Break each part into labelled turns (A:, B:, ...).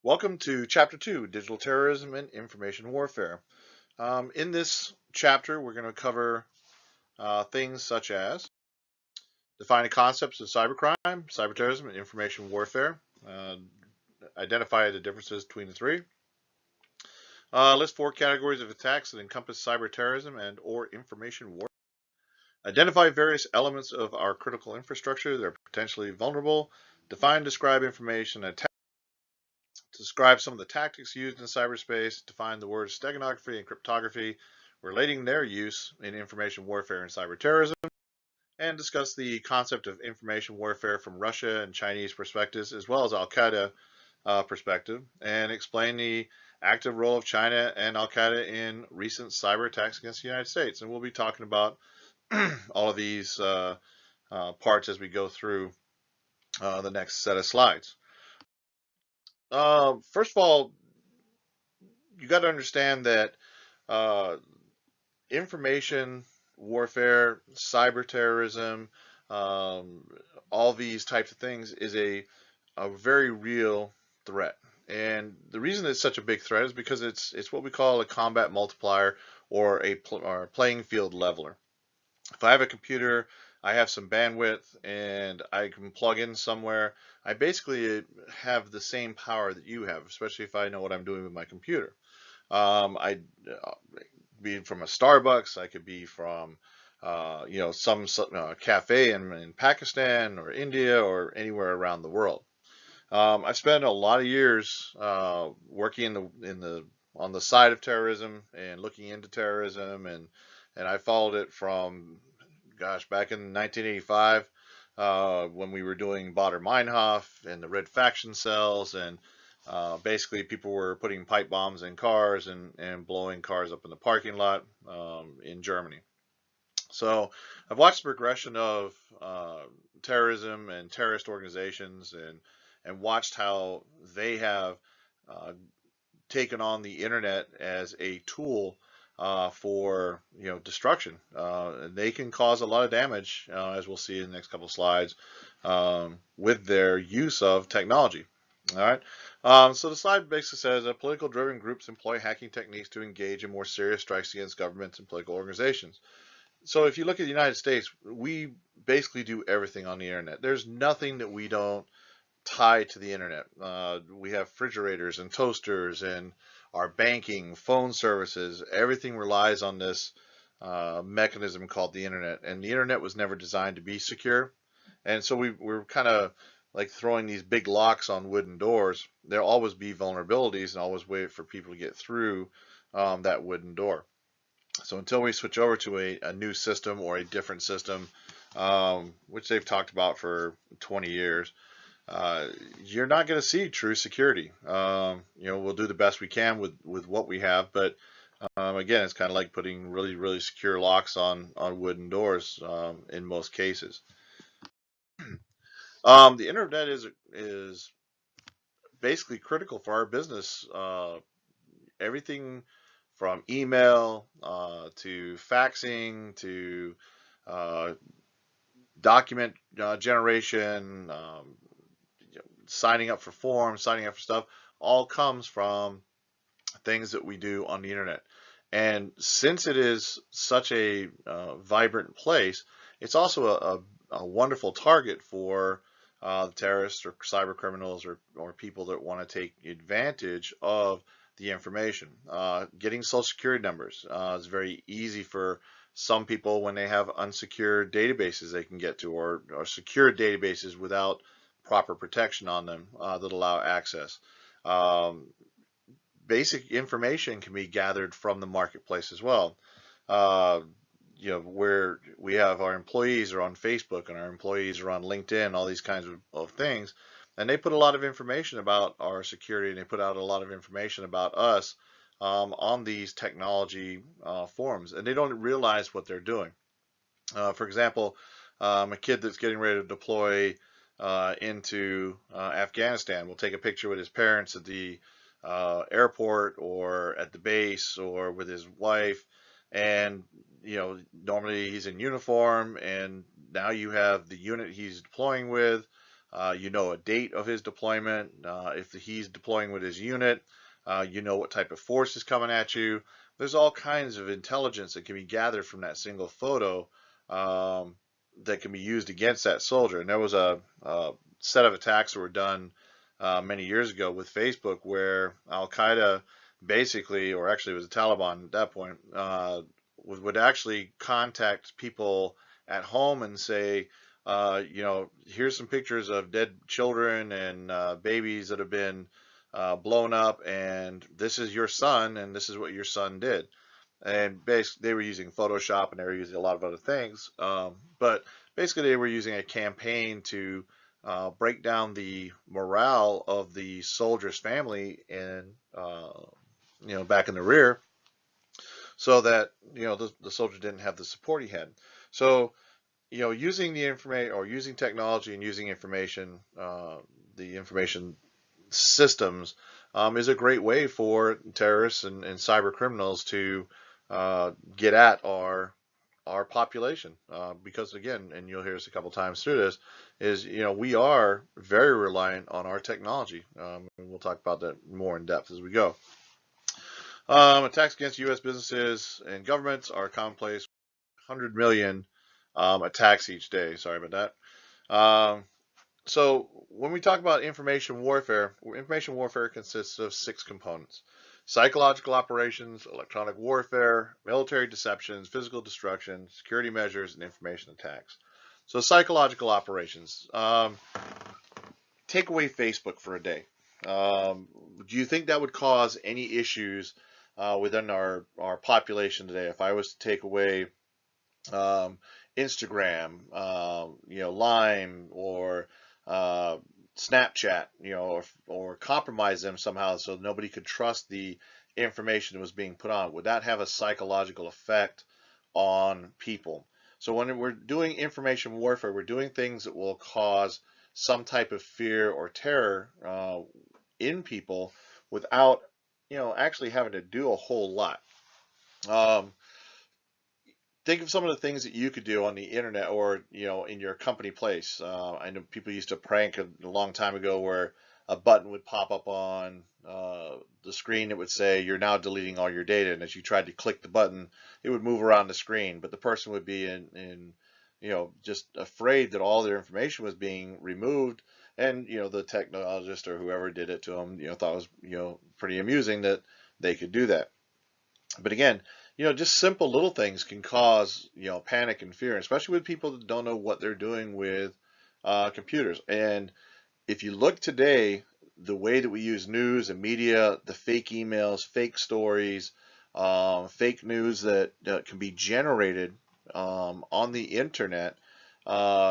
A: Welcome to Chapter 2, Digital Terrorism and Information Warfare. In this chapter, we're going to cover things such as define the concepts of cybercrime, cyberterrorism, and information warfare, uh, identify the differences between the three, list four categories of attacks that encompass cyberterrorism and or information warfare, identify various elements of our critical infrastructure that are potentially vulnerable, define, describe information attack, describe some of the tactics used in cyberspace, define the words steganography and cryptography, relating their use in information warfare and cyberterrorism, and discuss the concept of information warfare from Russia and Chinese perspectives, as well as Al Qaeda perspective, and explain the active role of China and Al Qaeda in recent cyber attacks against the United States. And we'll be talking about all of these parts as we go through the next set of slides. First of all, you got to understand that uh, information warfare, cyber terrorism, um, all these types of things is a very real threat. And the reason it's such a big threat is because it's what we call a combat multiplier or or a playing field leveler. If I have a computer, I have some bandwidth, and I can plug in somewhere, I basically have the same power that you have, especially if I know what I'm doing with my computer. I be from a Starbucks. I could be from some cafe in Pakistan or India or anywhere around the world. I've spent a lot of years working in the on the side of terrorism and looking into terrorism, and I followed it from, gosh, back in 1985 when we were doing Baader Meinhof and the Red Faction cells, and basically people were putting pipe bombs in cars and blowing cars up in the parking lot in Germany. So I've watched the progression of terrorism and terrorist organizations, and watched how they have uh, taken on the internet as a tool for destruction. And they can cause a lot of damage, as we'll see in the next couple of slides, with their use of technology. All right. So the slide basically says that political driven groups employ hacking techniques to engage in more serious strikes against governments and political organizations. So if you look at the United States, we basically do everything on the internet. There's nothing that we don't tie to the internet. We have refrigerators and toasters and our banking, phone services. Everything relies on this mechanism called the internet. And the internet was never designed to be secure. And so we're kind of like throwing these big locks on wooden doors. There'll always be vulnerabilities and always wait for people to get through that wooden door. So until we switch over to a new system or a different system, which they've talked about for 20 years, uh, you're not going to see true security. We'll do the best we can with what we have, but again, it's kind of like putting really, really secure locks on wooden doors in most cases. The internet is basically critical for our business. Everything from email to faxing to uh, document generation, signing up for forms, signing up for stuff, all comes from things that we do on the internet. And since it is such a vibrant place, it's also a wonderful target for terrorists or cyber criminals or people that want to take advantage of the information. Getting social security numbers is very easy for some people when they have unsecured databases they can get to, or secured databases without proper protection on them that allow access. Um, Basic information can be gathered from the marketplace as well. Uh, where we have our employees are on Facebook and our employees are on LinkedIn, all these kinds of things, and they put a lot of information about our security, and they put out a lot of information about us on these technology forums, and they don't realize what they're doing. For example, a kid that's getting ready to deploy into Afghanistan will take a picture with his parents at the airport or at the base or with his wife, and normally he's in uniform, and now you have the unit he's deploying with. You know a date of his deployment. If he's deploying with his unit, you know what type of force is coming at you. There's all kinds of intelligence that can be gathered from that single photo um, that can be used against that soldier. And there was a set of attacks that were done many years ago with Facebook where Al Qaeda basically, or actually it was the Taliban at that point, would actually contact people at home and say, here's some pictures of dead children and babies that have been blown up, and this is your son, and this is what your son did. And basically, they were using Photoshop and they were using a lot of other things, but basically, they were using a campaign to break down the morale of the soldier's family and back in the rear, so that the soldier didn't have the support he had. So using the information or using technology and using information, the information systems is a great way for terrorists and cyber criminals to get at our population. Because again, and you'll hear us a couple times through this, is we are very reliant on our technology. And we'll talk about that more in depth as we go. Attacks against U.S. businesses and governments are commonplace. 100 million attacks each day. Sorry about that. So when we talk about information warfare consists of 6 components: psychological operations, electronic warfare, military deceptions, physical destruction, security measures, and information attacks. So psychological operations. Take away Facebook for a day. Do you think that would cause any issues within our population today? If I was to take away Instagram, Lime, or Snapchat, or compromise them somehow so nobody could trust the information that was being put on, would that have a psychological effect on people? So when we're doing information warfare, we're doing things that will cause some type of fear or terror in people without, actually having to do a whole lot. Think of some of the things that you could do on the internet or in your company place. I know people used to prank a long time ago where a button would pop up on the screen that would say you're now deleting all your data, and as you tried to click the button, it would move around the screen, but the person would be in just afraid that all their information was being removed, and the technologist or whoever did it to them thought it was pretty amusing that they could do that. But again, just simple little things can cause, panic and fear, especially with people that don't know what they're doing with computers. And if you look today, the way that we use news and media, the fake emails, fake stories, fake news that can be generated on the internet,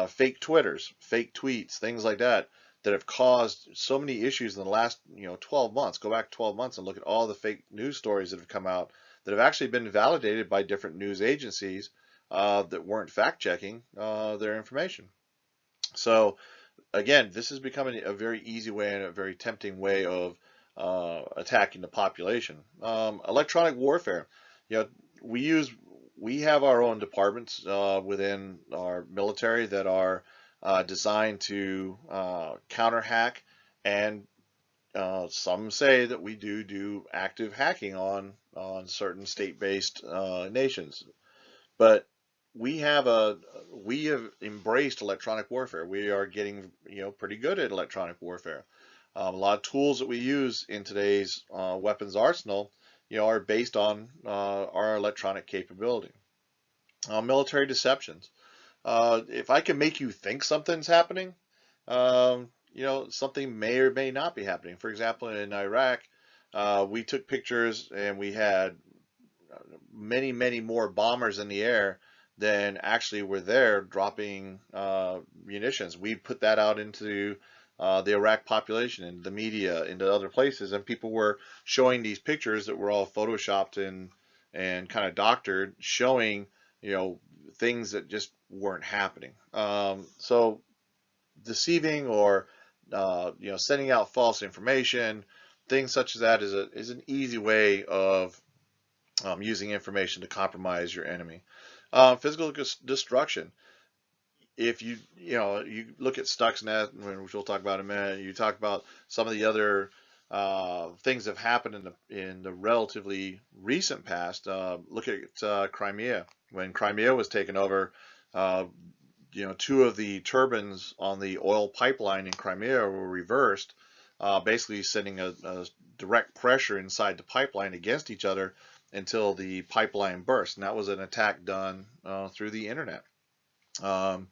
A: fake Twitters, fake tweets, things like that, that have caused so many issues in the last 12 months. Go back 12 months and look at all the fake news stories that have come out that have actually been validated by different news agencies that weren't fact checking their information. So again, this is becoming a very easy way and a very tempting way of attacking the population. Electronic warfare. We have our own departments within our military that are designed to counter hack, and some say that we do active hacking on certain state-based nations. But we have embraced electronic warfare. We are getting pretty good at electronic warfare. A lot of tools that we use in today's weapons arsenal are based on our electronic capability. Military deceptions. If I can make you think something's happening, something may or may not be happening. For example, in Iraq, we took pictures and we had many, many more bombers in the air than actually were there dropping munitions. We put that out into the Iraq population, into the media, into other places, and people were showing these pictures that were all photoshopped and kind of doctored, showing things that just weren't happening. So deceiving or sending out false information, things such as that is an easy way of using information to compromise your enemy. Physical destruction. if you look at Stuxnet, which we'll talk about in a minute, you talk about some of the other things that have happened in the relatively recent past. Look at Crimea. When Crimea was taken over, uh, two of the turbines on the oil pipeline in Crimea were reversed, basically sending a direct pressure inside the pipeline against each other until the pipeline burst. And that was an attack done through the internet. Um,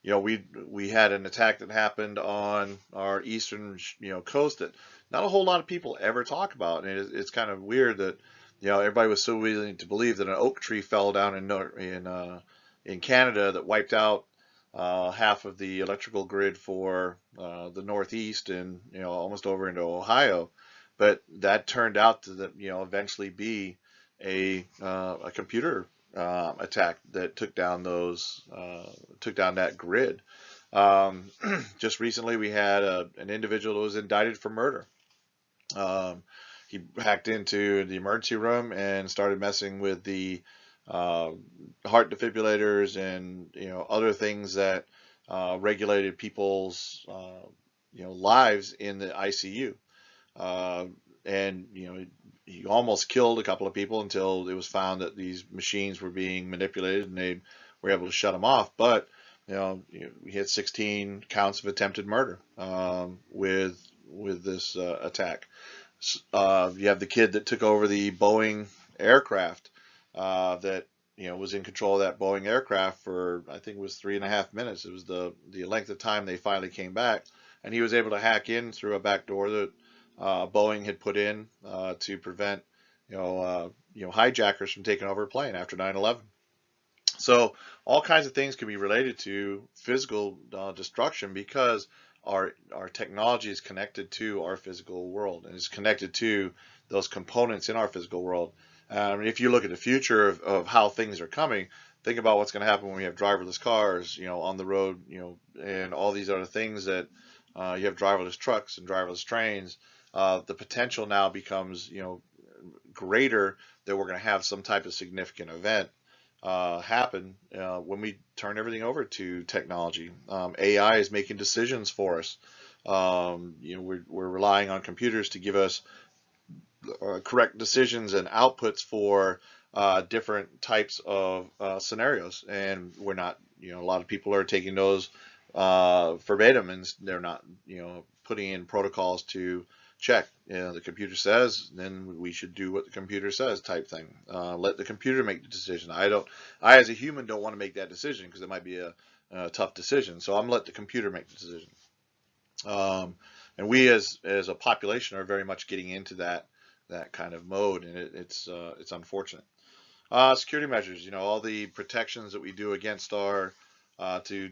A: we had an attack that happened on our eastern coast that not a whole lot of people ever talk about, and it's kind of weird that everybody was so willing to believe that an oak tree fell down in Canada that wiped out half of the electrical grid for the Northeast and almost over into Ohio, but that turned out to eventually be a computer attack that took down that grid. Just recently, we had an individual who was indicted for murder. Um, he hacked into the emergency room and started messing with the uh, heart defibrillators and other things that regulated people's lives in the ICU. Uh, and he almost killed a couple of people until it was found that these machines were being manipulated and they were able to shut them off. But we had 16 counts of attempted murder with this attack. You have the kid that took over the Boeing aircraft that was in control of that Boeing aircraft for, I think it was 3.5 minutes. It was the length of time they finally came back, and he was able to hack in through a back door that Boeing had put in to prevent hijackers from taking over a plane after 9/11. So all kinds of things can be related to physical destruction because our technology is connected to our physical world and is connected to those components in our physical world. If you look at the future of how things are coming, think about what's going to happen when we have driverless cars, on the road, and all these other things that you have driverless trucks and driverless trains. The potential now becomes, greater that we're going to have some type of significant event happen when we turn everything over to technology. AI is making decisions for us. We're relying on computers to give us correct decisions and outputs for different types of scenarios, and we're not. A lot of people are taking those verbatim, and they're not, putting in protocols to check. The computer says, then we should do what the computer says, type thing. Let the computer make the decision. I as a human don't want to make that decision because it might be a tough decision. So I'm gonna let the computer make the decision. And we as a population are very much getting into that kind of mode, and it's unfortunate. Security measures, all the protections that we do against our to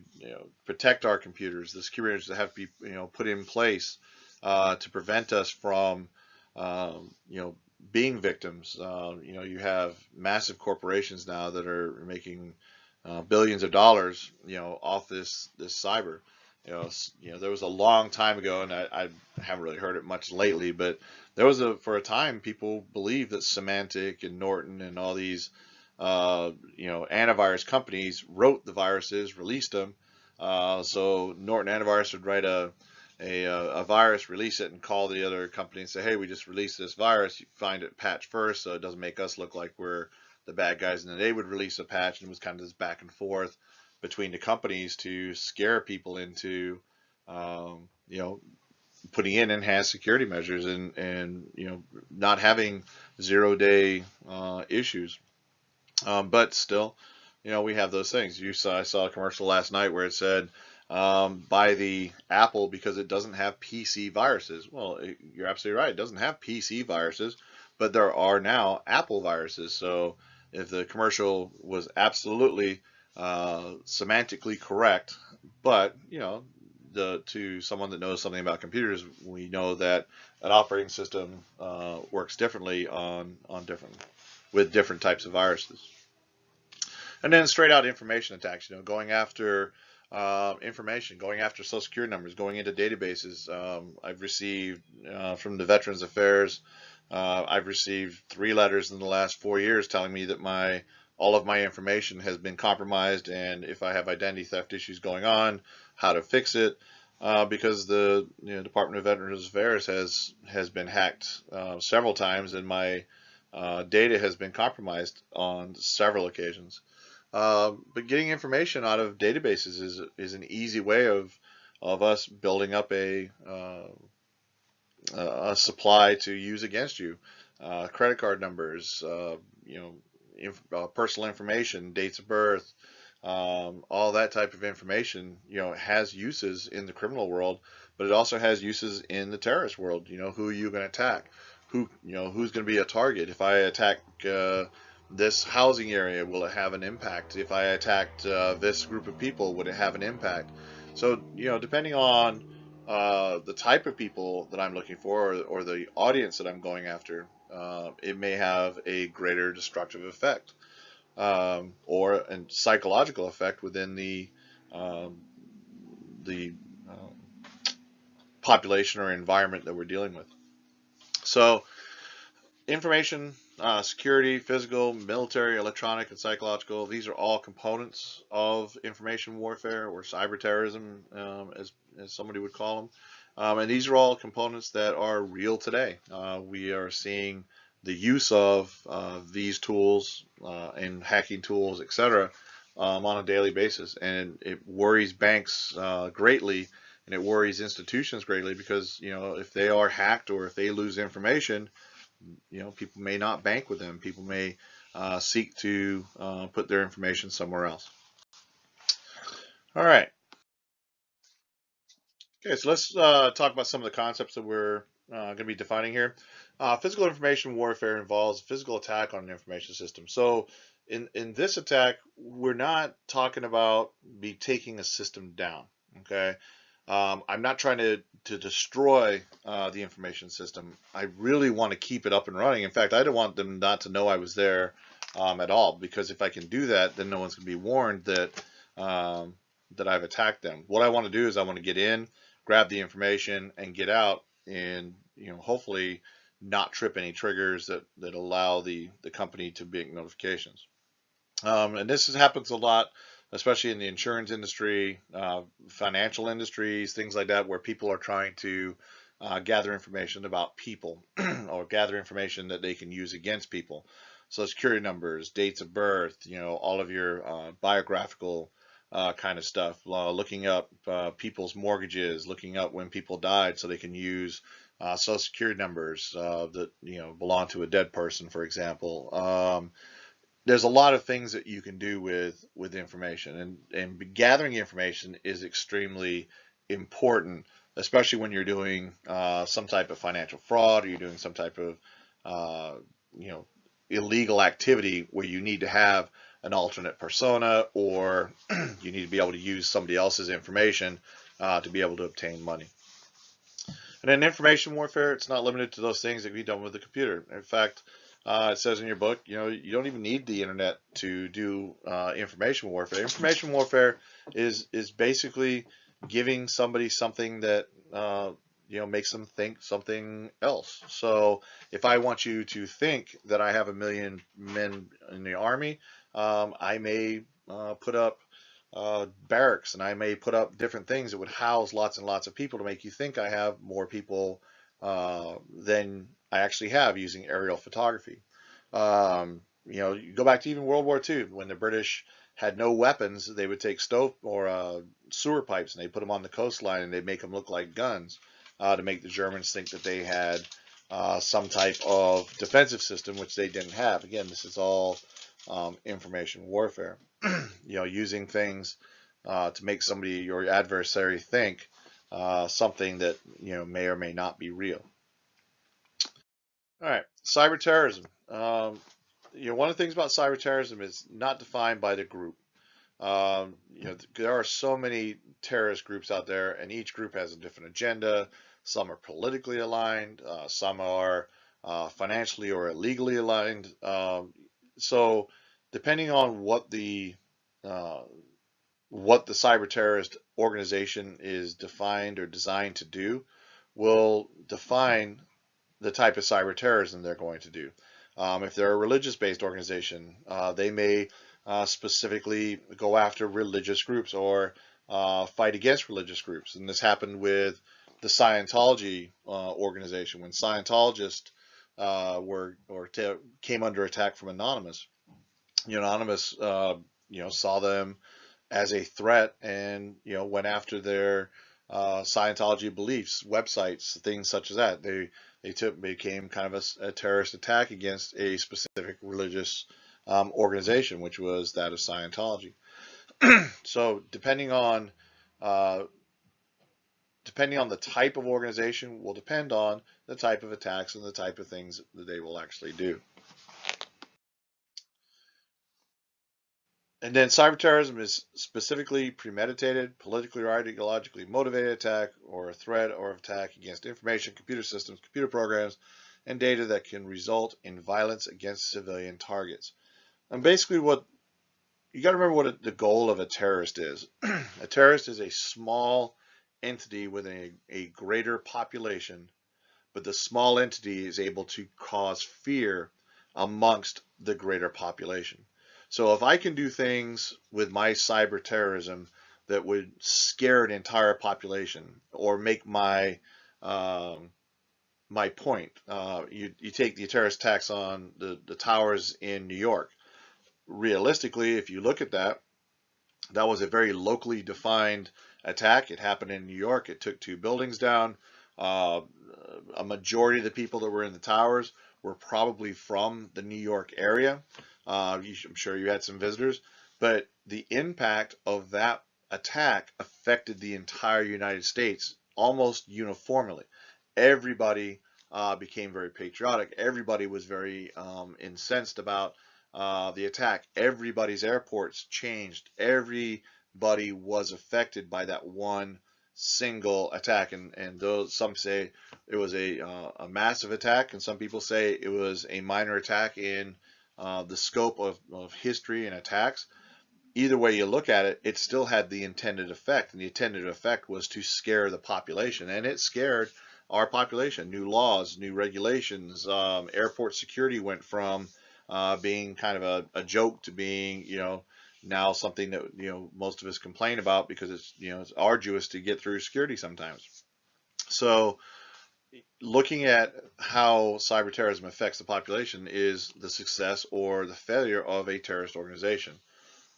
A: protect our computers, the security measures that have to be put in place to prevent us from being victims. You have massive corporations now that are making billions of dollars off this cyber. There was a long time ago, and I haven't really heard it much lately, but there was for a time people believed that Symantec and Norton and all these antivirus companies wrote the viruses, released them. So Norton Antivirus would write a virus, release it, and call the other company and say, hey, we just released this virus. You find it patch first, so it doesn't make us look like we're the bad guys. And then they would release a patch, and it was kind of this back and forth between the companies to scare people into, putting in enhanced security measures and not having 0-day issues. But still, we have those things. I saw a commercial last night where it said, buy the Apple because it doesn't have PC viruses. Well, you're absolutely right. It doesn't have PC viruses, but there are now Apple viruses. So if the commercial was absolutely semantically correct, but to someone that knows something about computers, we know that an operating system works differently with different types of viruses. And then straight out information attacks, going after information, going after social security numbers, going into databases. I've received from the Veterans Affairs, I've received 3 letters in the last 4 years telling me that my all of my information has been compromised, and if I have identity theft issues going on, how to fix it. Because the Department of Veterans Affairs has been hacked several times, and my data has been compromised on several occasions. But getting information out of databases is an easy way of us building up a supply to use against you. Credit card numbers, personal information, dates of birth, all that type of information, has uses in the criminal world, but it also has uses in the terrorist world. Who are you going to attack? Who's going to be a target? If I attack this housing area, will it have an impact? If I attacked this group of people, would it have an impact? So, depending on the type of people that I'm looking for, or the audience that I'm going after, it may have a greater destructive effect, or a psychological effect within um, the population or environment that we're dealing with. So, information security, physical, military, electronic, and psychological, these are all components of information warfare, or cyber terrorism, as somebody would call them. And these are all components that are real today. We are seeing the use of these tools and hacking tools, etc., on a daily basis. And it worries banks greatly, and it worries institutions greatly, because if they are hacked, or if they lose information, people may not bank with them. People may seek to put their information somewhere else. All right. Okay, so let's talk about some of the concepts that we're going to be defining here. Physical information warfare involves physical attack on an information system. So in this attack, we're not talking about taking a system down. Okay. I'm not trying to destroy the information system. I really want to keep it up and running. In fact, I don't want them not to know I was there at all, because if I can do that, then no one's going to be warned that I've attacked them. What I want to do is I want to get in, grab the information, and get out, and hopefully not trip any triggers that allow the company to make notifications. And this happens a lot, especially in the insurance industry, financial industries, things like that, where people are trying to gather information about people or gather information that they can use against people. So security numbers, dates of birth, all of your biographical kind of stuff, looking up people's mortgages, looking up when people died, so they can use social security numbers that belong to a dead person, for example. There's a lot of things that you can do with information, and gathering information is extremely important, especially when you're doing some type of financial fraud, or you're doing some type of uh, you know illegal activity where you need to have an alternate persona, or you need to be able to use somebody else's information to be able to obtain money. And in information warfare, it's not limited to those things that can be done with the computer. In fact, it says in your book, you don't even need the internet to do information warfare. Information warfare is basically giving somebody something that makes them think something else. So if I want you to think that I have 1 million men in the army, I may put up barracks, and I may put up different things that would house lots and lots of people to make you think I have more people than I actually have, using aerial photography. You go back to even World War II, when the British had no weapons. They would take stove or sewer pipes, and they put them on the coastline, and they make them look like guns to make the Germans think that they had some type of defensive system, which they didn't have. Again, this is all information warfare. Using things to make somebody, your adversary, think something that may or may not be real. All right, cyber terrorism. One of the things about cyber terrorism is not defined by the group. There are so many terrorist groups out there, and each group has a different agenda. Some are politically aligned, some are financially or illegally aligned. So, depending on uh, what the cyber terrorist organization is defined or designed to do, will define the type of cyber terrorism they're going to do. If they're a religious-based organization, they may specifically go after religious groups or fight against religious groups. And this happened with the Scientology organization when Scientologists came under attack from Anonymous. Anonymous saw them as a threat and went after their Scientology beliefs, websites, things such as that. They became kind of a terrorist attack against a specific religious organization, which was that of Scientology. So uh, depending on the type of organization will depend on the type of attacks and the type of things that they will actually do. And then cyber terrorism is specifically premeditated, politically or ideologically motivated attack or a threat or attack against information, computer systems, computer programs, and data that can result in violence against civilian targets. And basically what you got to remember what the goal of a terrorist is. A terrorist is a small entity with a greater population, but the small entity is able to cause fear amongst the greater population. So if I can do things with my cyber terrorism that would scare an entire population or make my point, you take the terrorist attacks on the towers in New York. Realistically, if you look at that, that was a very locally defined attack. It happened in New York. It took 2 buildings down. Uh, a majority of the people that were in the towers were probably from the New York area. I'm sure you had some visitors, but the impact of that attack affected the entire United States almost uniformly. Everybody became very patriotic. Everybody was very incensed about the attack. Everybody's airports changed. Everybody was affected by that one single attack, and those some say it was a massive attack, and some people say it was a minor attack in the scope of history and attacks. Either way you look at it, it still had the intended effect, and the intended effect was to scare the population, and it scared our population. New laws, new regulations, airport security went from being kind of a joke to being, now something that, most of us complain about because it's arduous to get through security sometimes. So looking at how cyber terrorism affects the population is the success or the failure of a terrorist organization.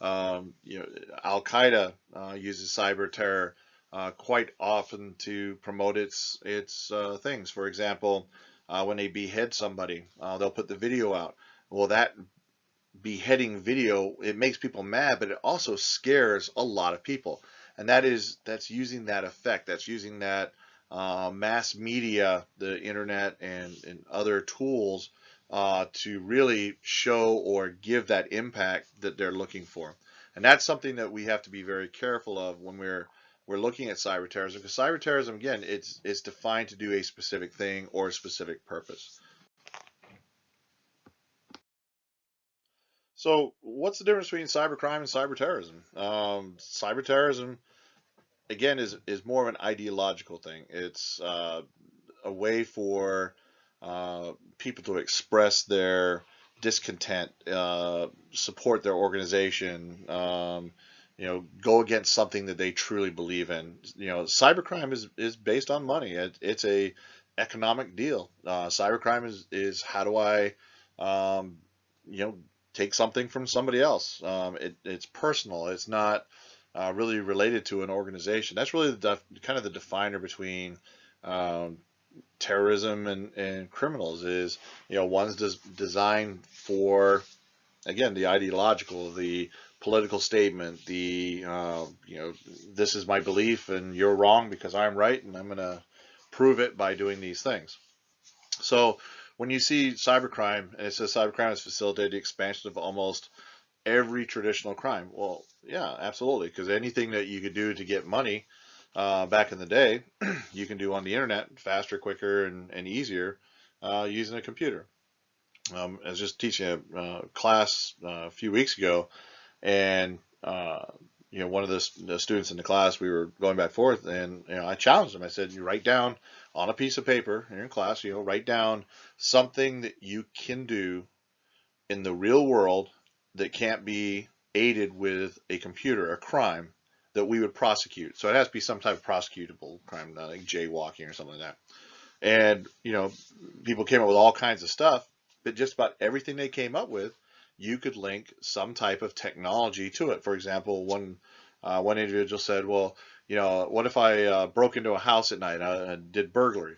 A: Al Qaeda uses cyber terror quite often to promote its things. For example, when they behead somebody, they'll put the video out. Well, that beheading video, it makes people mad, but it also scares a lot of people, and that's using that effect. That's using that mass media, the internet, and other tools to really show or give that impact that they're looking for. And that's something that we have to be very careful of when we're looking at cyber terrorism, because cyber terrorism, again, it's defined to do a specific thing or a specific purpose. So, what's the difference between cybercrime and cyber terrorism? Cyber terrorism, again, is more of an ideological thing. It's a way for people to express their discontent, support their organization, go against something that they truly believe in. Cybercrime is based on money. It's a economic deal. Cybercrime is how do I, um, you know, take something from somebody else. It's personal. It's not really related to an organization. That's really kind of the definer between um, terrorism and criminals is, one's designed for, again, the ideological, the political statement, the, this is my belief and you're wrong because I'm right and I'm going to prove it by doing these things. So when you see cybercrime and it says cybercrime has facilitated the expansion of almost every traditional crime. Well, yeah, absolutely, because anything that you could do to get money back in the day, you can do on the internet faster, quicker, and easier using a computer. I was just teaching a class a few weeks ago, and one of the students in the class, we were going back and forth, and I challenged him. I said, you write down on a piece of paper in your class, write down something that you can do in the real world that can't be aided with a computer, a crime that we would prosecute. So it has to be some type of prosecutable crime, not like jaywalking or something like that. And, people came up with all kinds of stuff, but just about everything they came up with, you could link some type of technology to it. For example, one individual said, well, what if I broke into a house at night and did burglary?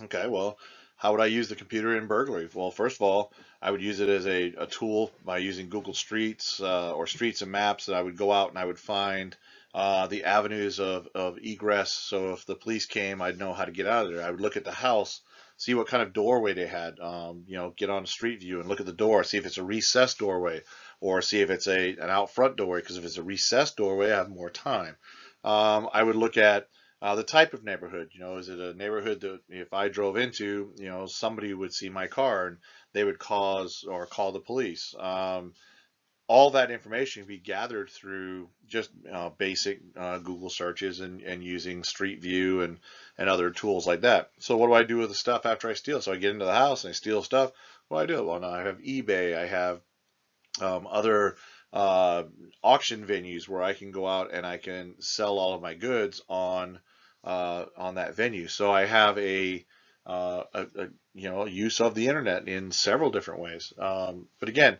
A: Okay, well, how would I use the computer in burglary? Well, first of all, I would use it as a tool by using Google Streets or Streets and Maps, that I would go out and I would find the avenues of egress. So if the police came, I'd know how to get out of there. I would look at the house, see what kind of doorway they had, get on a street view and look at the door, see if it's a recessed doorway, or see if it's an out front doorway, because if it's a recessed doorway, I have more time. I would look at the type of neighborhood. Is it a neighborhood that if I drove into, somebody would see my car and they would call the police. All that information can be gathered through just basic Google searches and using Street View and other tools like that. So what do I do with the stuff after I steal? So I get into the house and I steal stuff. What do I do? Well, now I have eBay. I have other auction venues where I can go out and I can sell all of my goods on that venue. So I have a use of the internet in several different ways. But again,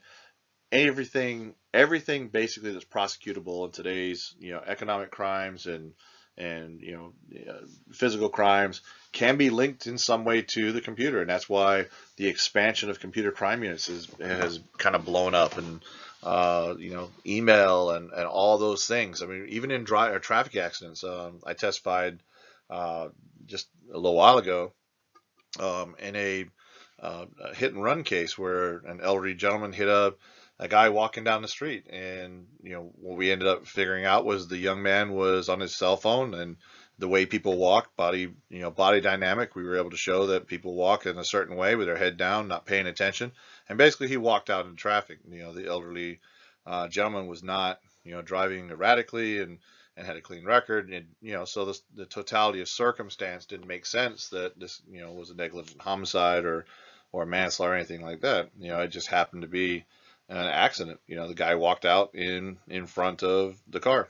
A: everything basically that's prosecutable in today's economic crimes and physical crimes can be linked in some way to the computer, and that's why the expansion of computer crime units has kind of blown up, and email and all those things. I mean, even in traffic accidents, I testified just a little while ago in a hit and run case where an elderly gentleman hit a guy walking down the street, and what we ended up figuring out was the young man was on his cell phone, and the way people walk, body dynamic, we were able to show that people walk in a certain way with their head down, not paying attention, and basically he walked out in traffic. The elderly gentleman was not driving erratically and had a clean record, and so the totality of circumstance didn't make sense that this was a negligent homicide or manslaughter or anything like that. It just happened to be an accident. The guy walked out in front of the car.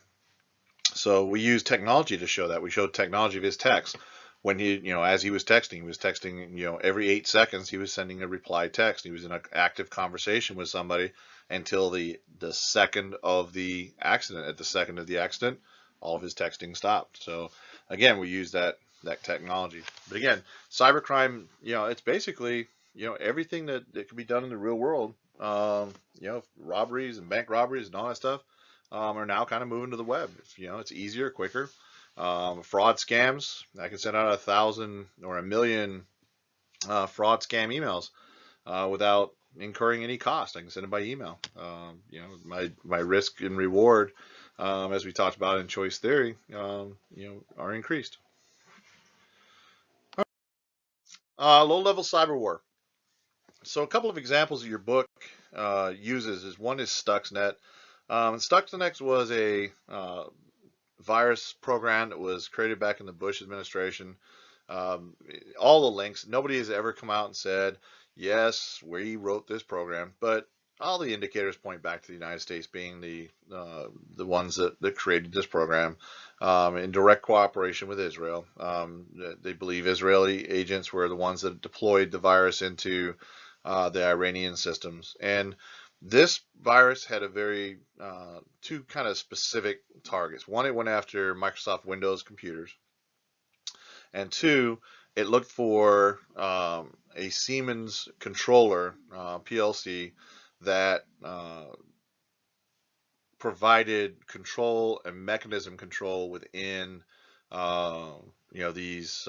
A: So we used technology to show that. We showed technology of his text. When as he was texting, every 8 seconds he was sending a reply text. He was in an active conversation with somebody until the second of the accident. At the second of the accident, all of his texting stopped. So again, we use that technology. But again, cybercrime, it's basically, everything that can be done in the real world, robberies and bank robberies and all that stuff, are now kind of moving to the web. It's easier, quicker. Fraud scams, I can send out 1,000 or 1,000,000 fraud scam emails without incurring any cost. I can send it by email. My risk and reward, as we talked about in choice theory, are increased. Low-level cyber war. So a couple of examples of your book uses is one is Stuxnet. Stuxnet was a virus program that was created back in the Bush administration. All the links, nobody has ever come out and said, yes, we wrote this program, but all the indicators point back to the United States being the ones that created this program in direct cooperation with Israel. They believe Israeli agents were the ones that deployed the virus into the Iranian systems. And this virus had a very two kind of specific targets. One, it went after Microsoft Windows computers, and two, it looked for a Siemens controller, PLC, that provided control and mechanism control within these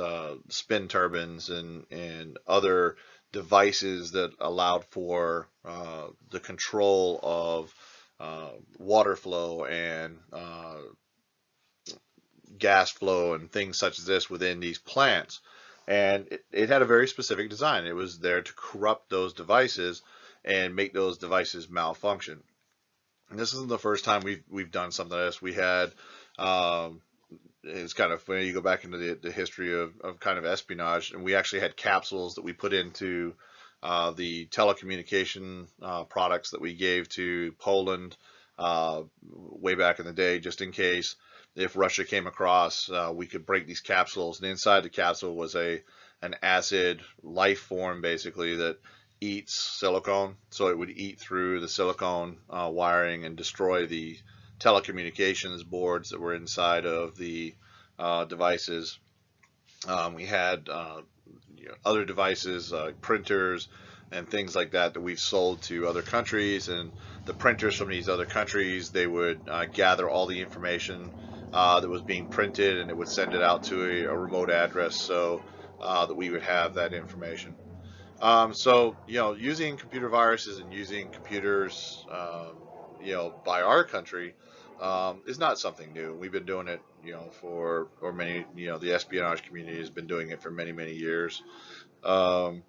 A: spin turbines and other devices that allowed for the control of water flow and gas flow and things such as this within these plants. And it had a very specific design. It was there to corrupt those devices and make those devices malfunction. And this isn't the first time we've done something like this. We had it's kind of funny, you go back into the history of kind of espionage, and we actually had capsules that we put into the telecommunication products that we gave to Poland way back in the day, just in case if Russia came across, we could break these capsules. And inside the capsule was an acid life form, basically, that eats silicone. So it would eat through the silicone wiring and destroy the telecommunications boards that were inside of the devices. We had other devices, printers, and things like that we've sold to other countries. And the printers from these other countries, they would gather all the information that was being printed, and it would send it out to a remote address so that we would have that information. So, using computer viruses and using computers, by our country, is not something new. We've been doing it, or many, the espionage community has been doing it for many, many years. Um,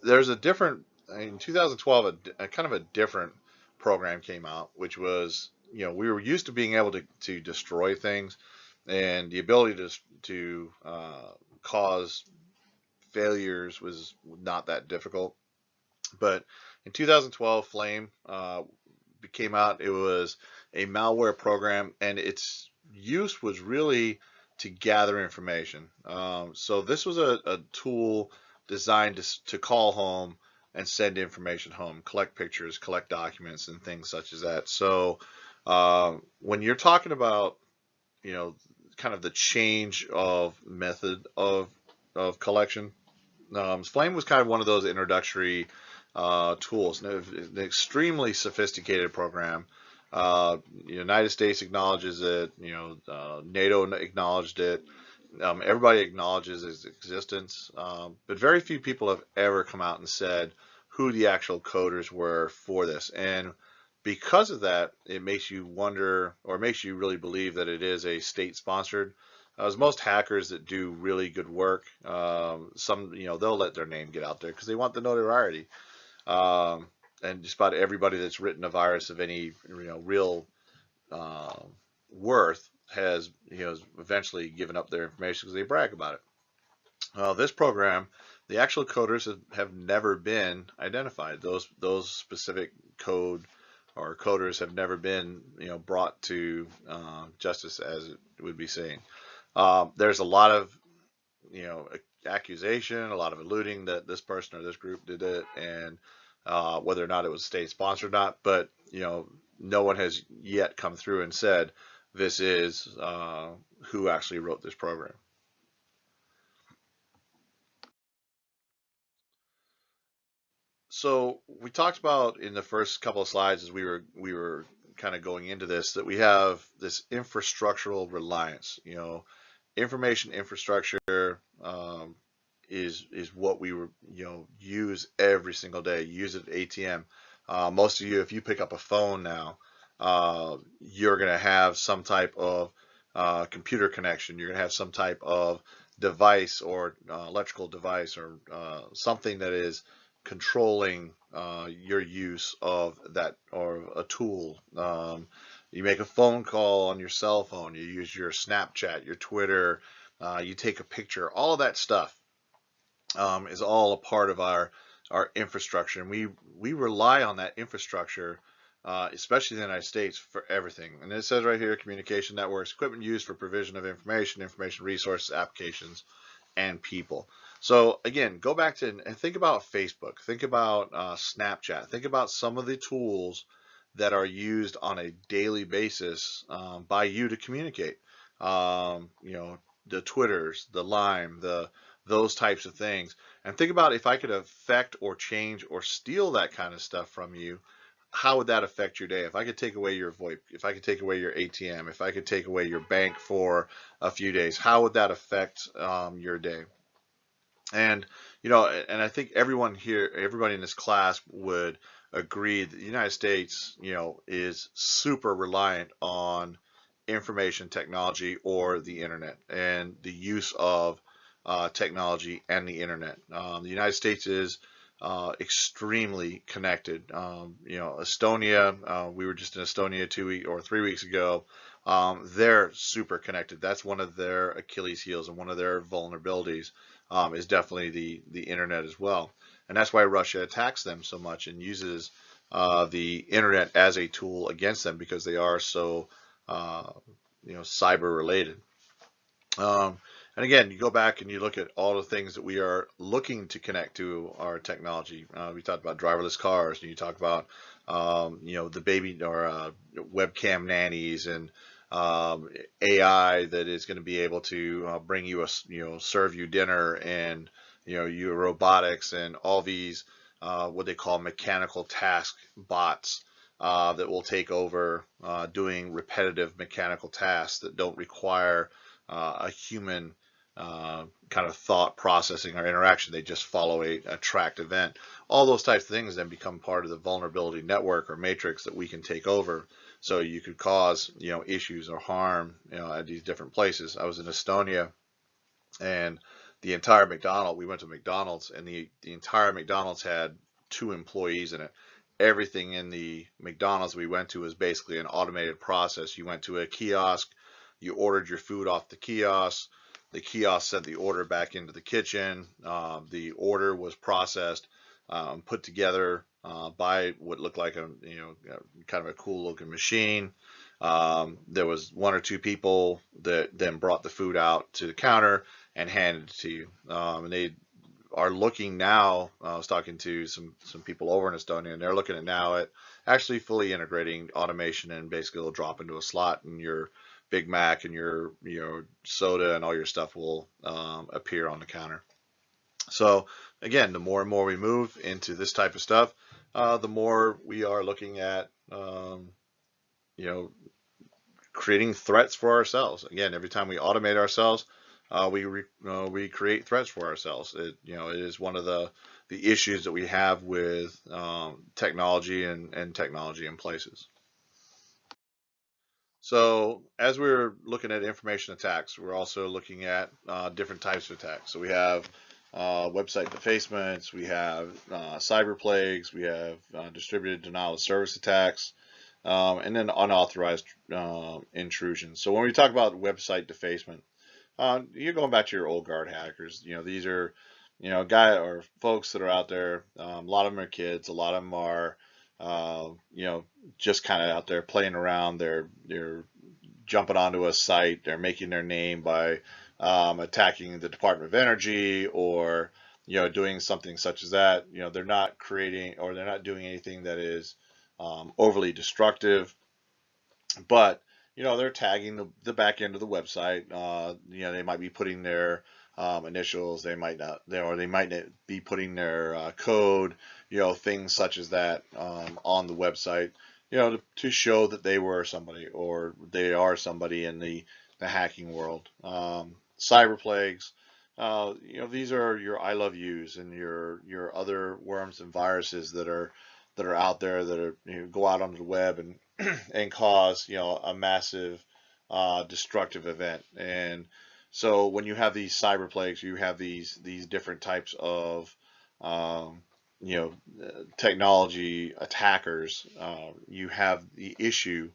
A: there's a different, in 2012, a kind of a different program came out, which was, we were used to being able to destroy things, and the ability to cause failures was not that difficult. But in 2012, Flame came out. It was a malware program, and its use was really to gather information. So this was a tool designed to call home and send information home, collect pictures, collect documents, and things such as that. So when you're talking about, you know, kind of the change of method of collection, Flame was kind of one of those introductory tools. An extremely sophisticated program. The United States acknowledges it. NATO acknowledged it. Everybody acknowledges its existence, but very few people have ever come out and said who the actual coders were for this. And because of that, it makes you wonder, or makes you really believe that it is a state-sponsored. As most hackers that do really good work, they'll let their name get out there because they want the notoriety. And just about everybody that's written a virus of any real uh, worth has eventually given up their information because they brag about it. This program, the actual coders have never been identified. Those specific code or coders have never been brought to justice, as it would be saying. There's a lot of accusation, a lot of alluding that this person or this group did it, and whether or not it was state sponsored or not. But no one has yet come through and said this is who actually wrote this program. So we talked about in the first couple of slides as we were kind of going into this, that we have this infrastructural reliance. Information infrastructure is what we use every single day. Use it at ATM. Most of you, if you pick up a phone now, you're going to have some type of computer connection. You're going to have some type of device or electrical device or something that is controlling your use of that or a tool. You make a phone call on your cell phone. You use your Snapchat, your Twitter. You take a picture. All of that stuff is all a part of our infrastructure, and we rely on that infrastructure, especially in the United States, for everything. And it says right here, communication networks, equipment used for provision of information resources, applications, and people. So again, go back to and think about Facebook, think about Snapchat, think about some of the tools that are used on a daily basis by you to communicate. The Twitters, the Lime, those types of things. And think about if I could affect or change or steal that kind of stuff from you, how would that affect your day? If I could take away your VoIP, if I could take away your ATM, if I could take away your bank for a few days, how would that affect your day? And and I think everyone here, everybody in this class would agree that the United States, is super reliant on information technology or the internet and the use of technology and the internet. The United States is extremely connected. Estonia, we were just in Estonia 2 weeks or 3 weeks ago. They're super connected. That's one of their Achilles heels and one of their vulnerabilities. is definitely the internet as well, and that's why Russia attacks them so much and uses the internet as a tool against them, because they are so uh, cyber related. Um, and again, you go back and you look at all the things that we are looking to connect to our technology. We talked about driverless cars, and you talk about the baby or webcam nannies, and AI that is going to be able to bring you serve you dinner, and your robotics and all these what they call mechanical task bots that will take over doing repetitive mechanical tasks that don't require a human kind of thought processing or interaction. They just follow a tracked event. All those types of things then become part of the vulnerability network or matrix that we can take over. So you could cause issues or harm at these different places. I was in Estonia, and the entire McDonald's. We went to McDonald's, and the entire McDonald's had 2 employees in it. Everything in the McDonald's we went to was basically an automated process. You went to a kiosk, you ordered your food off the kiosk sent the order back into the kitchen. The order was processed, put together by what looked like a kind of a cool looking machine. There was 1 or 2 people that then brought the food out to the counter and handed it to you. And they are looking now. I was talking to some people over in Estonia, and they're looking at now at actually fully integrating automation, and basically it'll drop into a slot, and your Big Mac and your soda and all your stuff will appear on the counter. So again, the more and more we move into this type of stuff, the more we are looking at you know creating threats for ourselves. Again, every time we automate ourselves, we create threats for ourselves. It is one of the issues that we have with technology and technology in places. So as we're looking at information attacks, we're also looking at different types of attacks. So we have website defacements, we have cyber plagues, we have distributed denial of service attacks, and then unauthorized intrusions. So when we talk about website defacement, you're going back to your old guard hackers. These are, guy or folks that are out there. A lot of them are kids. A lot of them are, just kind of out there playing around. They're jumping onto a site. They're making their name by attacking the Department of Energy, or doing something such as that. They're not creating, or they're not doing anything that is overly destructive, but they're tagging the back end of the website. They might be putting their initials. They might not, or they might not be putting their code. Things such as that on the website. To show that they were somebody, or they are somebody in the hacking world. Cyber plagues. These are your I love yous and your other worms and viruses that are out there, that are go out onto the web and and cause a massive destructive event. And so when you have these cyber plagues, you have these different types of um, technology attackers. You have the issue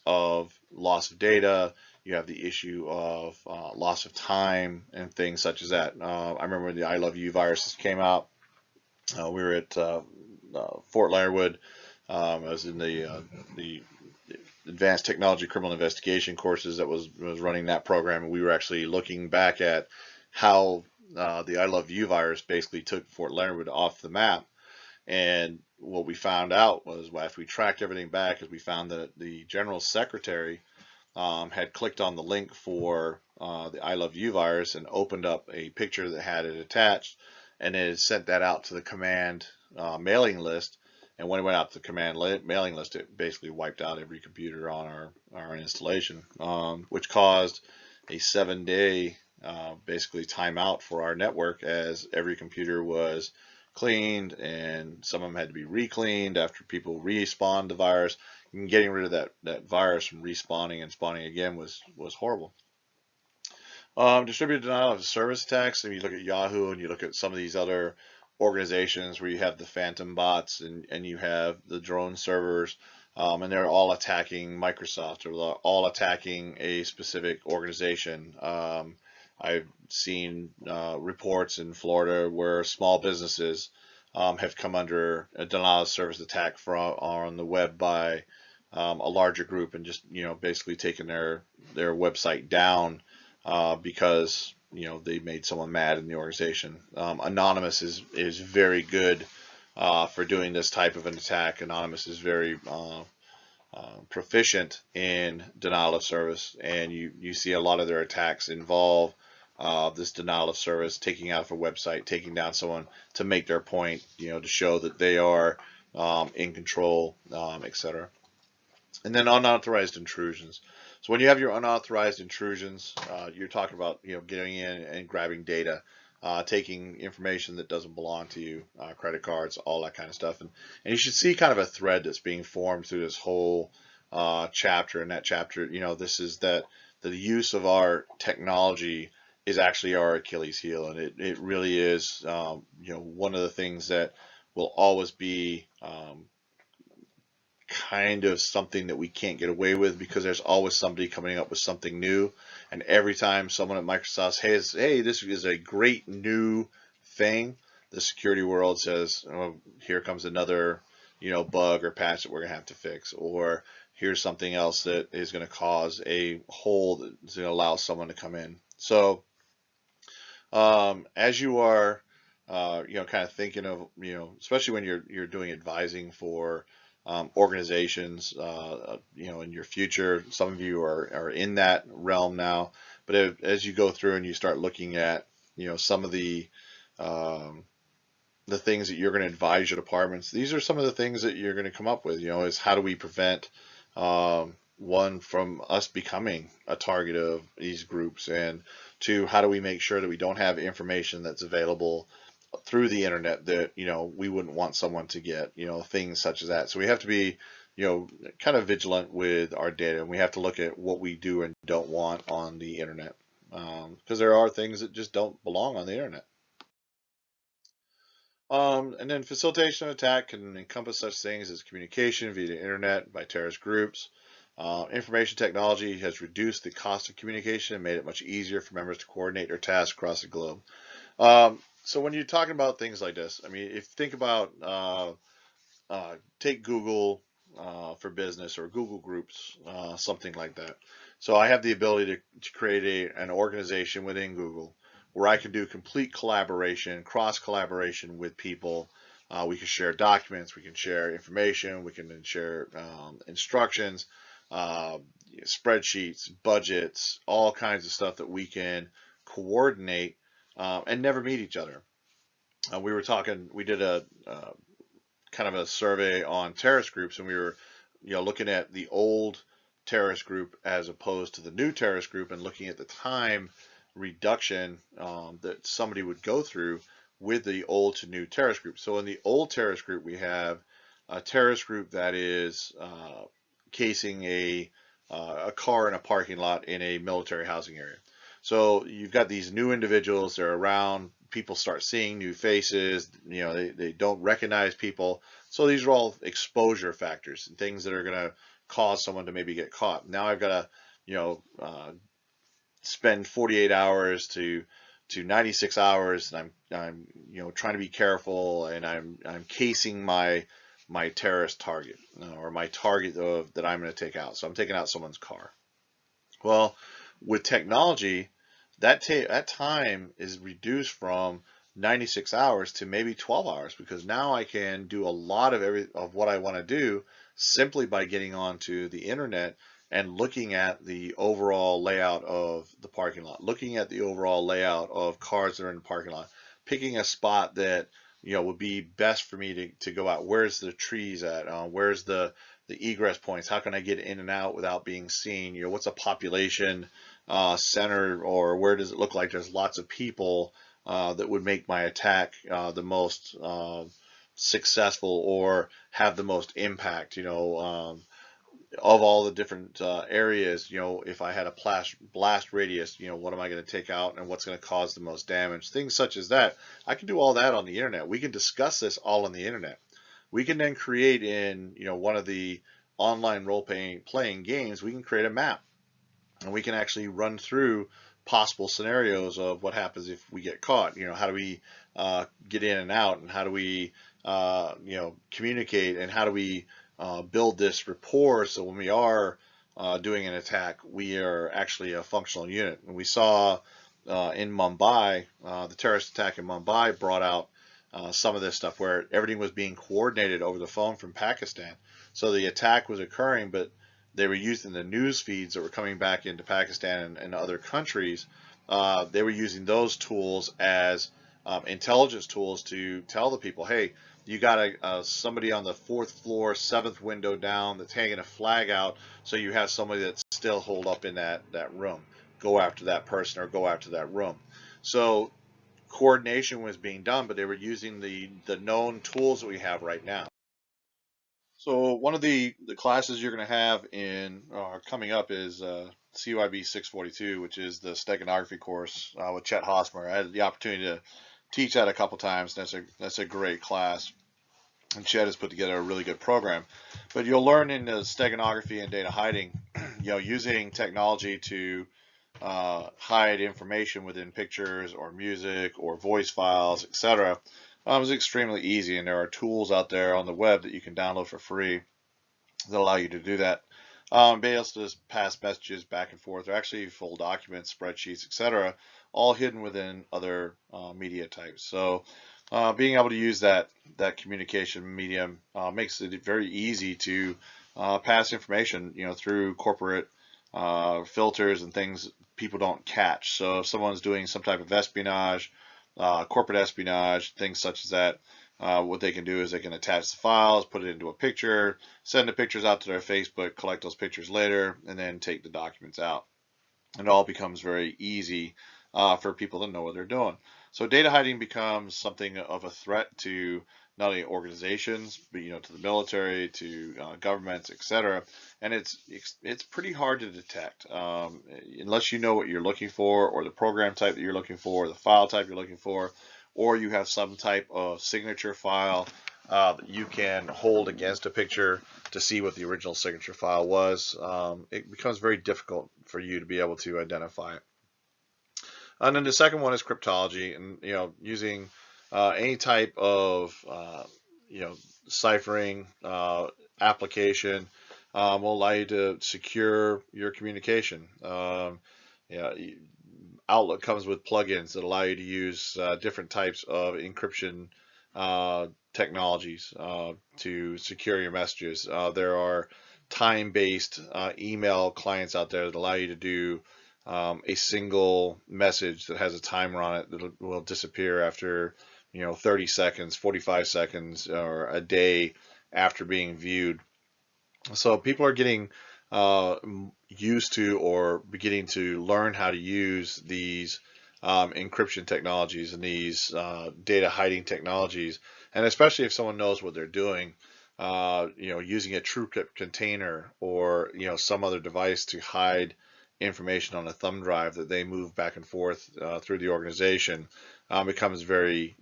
A: of loss of data. You have the issue of loss of time and things such as that. I remember when the I love you viruses came out. We were at Fort Leonard Wood. I was in the advanced technology criminal investigation courses that was running that program, and we were actually looking back at how the I love you virus basically took Fort Leonard Wood off the map. And what we found out was, well, after we tracked everything back, is we found that the general secretary had clicked on the link for the I love you virus and opened up a picture that had it attached, and it sent that out to the command mailing list. And when it went out to the command mailing list, it basically wiped out every computer on our installation, which caused a 7-day basically timeout for our network, as every computer was cleaned, and some of them had to be re-cleaned after people respawned the virus. And getting rid of that virus from respawning and spawning again was horrible. Distributed denial of service attacks. If you look at Yahoo and you look at some of these other organizations where you have the phantom bots, and you have the drone servers, and they're all attacking Microsoft, or they're all attacking a specific organization. I've seen reports in Florida where small businesses have come under a denial of service attack from on the web by a larger group, and just basically taking their website down because they made someone mad in the organization. Anonymous is very good for doing this type of an attack. Anonymous is very proficient in denial of service, and you see a lot of their attacks involve this denial of service, taking out of a website, taking down someone to make their point, to show that they are in control, etc. And then unauthorized intrusions. So when you have your unauthorized intrusions, you're talking about getting in and grabbing data, taking information that doesn't belong to you, credit cards, all that kind of stuff. And you should see kind of a thread that's being formed through this whole chapter. And that chapter, this is that the use of our technology is actually our Achilles heel, and it really is one of the things that will always be kind of something that we can't get away with, because there's always somebody coming up with something new. And every time someone at Microsoft says, hey, this is a great new thing, the security world says, oh, here comes another bug or patch that we're going to have to fix, or here's something else that is going to cause a hole that's going to allow someone to come in. So as you are kind of thinking of, especially when you're doing advising for organizations, in your future. Some of you are in that realm now, but as you go through and you start looking at, some of um, the things that you're going to advise your departments, these are some of the things that you're going to come up with, is how do we prevent one, from us becoming a target of these groups, and two, how do we make sure that we don't have information that's available through the internet that we wouldn't want someone to get, things such as that. So we have to be kind of vigilant with our data, and we have to look at what we do and don't want on the internet, because there are things that just don't belong on the internet. And then facilitation of attack can encompass such things as communication via the internet by terrorist groups. Information technology has reduced the cost of communication and made it much easier for members to coordinate their tasks across the globe. So when you're talking about things like this, I mean, if you think about take Google for business, or Google Groups, something like that. So I have the ability to create an organization within Google where I can do complete collaboration, cross collaboration with people. We can share documents, we can share information, we can share instructions, uh, spreadsheets, budgets, all kinds of stuff that we can coordinate and never meet each other. We did a kind of a survey on terrorist groups, and we were, looking at the old terrorist group as opposed to the new terrorist group, and looking at the time reduction that somebody would go through with the old to new terrorist group. So in the old terrorist group, we have a terrorist group that is casing a car in a parking lot in a military housing area. So you've got these new individuals, they're around, people start seeing new faces, they don't recognize people. So these are all exposure factors and things that are going to cause someone to maybe get caught. Now I've got to, spend 48 hours to 96 hours, and I'm trying to be careful, and I'm casing my terrorist target, or my target that I'm going to take out. So I'm taking out someone's car. Well, with technology, that time is reduced from 96 hours to maybe 12 hours, because now I can do a lot of what I want to do simply by getting onto the internet and looking at the overall layout of the parking lot, looking at the overall layout of cars that are in the parking lot, picking a spot that would be best for me to go out. Where's the trees at? Where's the egress points? How can I get in and out without being seen? What's a population center, or where does it look like there's lots of people that would make my attack the most successful, or have the most impact? Of all the different areas, if I had a blast radius, what am I going to take out, and what's going to cause the most damage? Things such as that. I can do all that on the internet. We can discuss this all on the internet. We can then create in, one of the online role playing games, we can create a map, and we can actually run through possible scenarios of what happens if we get caught. How do we get in and out, and how do we communicate, and how do we build this rapport so when we are doing an attack, we are actually a functional unit. And we saw in Mumbai, the terrorist attack in Mumbai brought out some of this stuff where everything was being coordinated over the phone from Pakistan. So the attack was occurring, but they were using the news feeds that were coming back into Pakistan and other countries. They were using those tools as intelligence tools to tell the people, hey, you got somebody on the fourth floor, seventh window down that's hanging a flag out, so you have somebody that's still holed up in that room. Go after that person or go after that room. So coordination was being done, but they were using the known tools that we have right now. So one of the classes you're going to have in coming up is CYB 642, which is the Steganography course with Chet Hosmer. I had the opportunity to teach that a couple times. That's a great class, and Chet has put together a really good program. But you'll learn in the steganography and data hiding, using technology to hide information within pictures or music or voice files, etc. Is extremely easy, and there are tools out there on the web that you can download for free that allow you to do that. Be able to just pass messages back and forth, or actually full documents, spreadsheets, etc., all hidden within other media types. So being able to use that communication medium makes it very easy to pass information, through corporate filters and things people don't catch. So if someone's doing some type of espionage, corporate espionage, things such as that, what they can do is they can attach the files, put it into a picture, send the pictures out to their Facebook, collect those pictures later, and then take the documents out. It all becomes very easy for people to know what they're doing. So data hiding becomes something of a threat to not only organizations, but to the military, to governments, etc. And it's pretty hard to detect unless you know what you're looking for, or the program type that you're looking for, or the file type you're looking for, or you have some type of signature file that you can hold against a picture to see what the original signature file was. It becomes very difficult for you to be able to identify it. And then the second one is cryptology, and using any type of ciphering application will allow you to secure your communication. Yeah, Outlook comes with plugins that allow you to use different types of encryption technologies to secure your messages. There are time-based email clients out there that allow you to do a single message that has a timer on it that will disappear after 30 seconds, 45 seconds, or a day after being viewed. So people are getting used to, or beginning to learn how to use these encryption technologies and these data hiding technologies, and especially if someone knows what they're doing, using a TrueCrypt container or some other device to hide information on a thumb drive that they move back and forth through the organization becomes very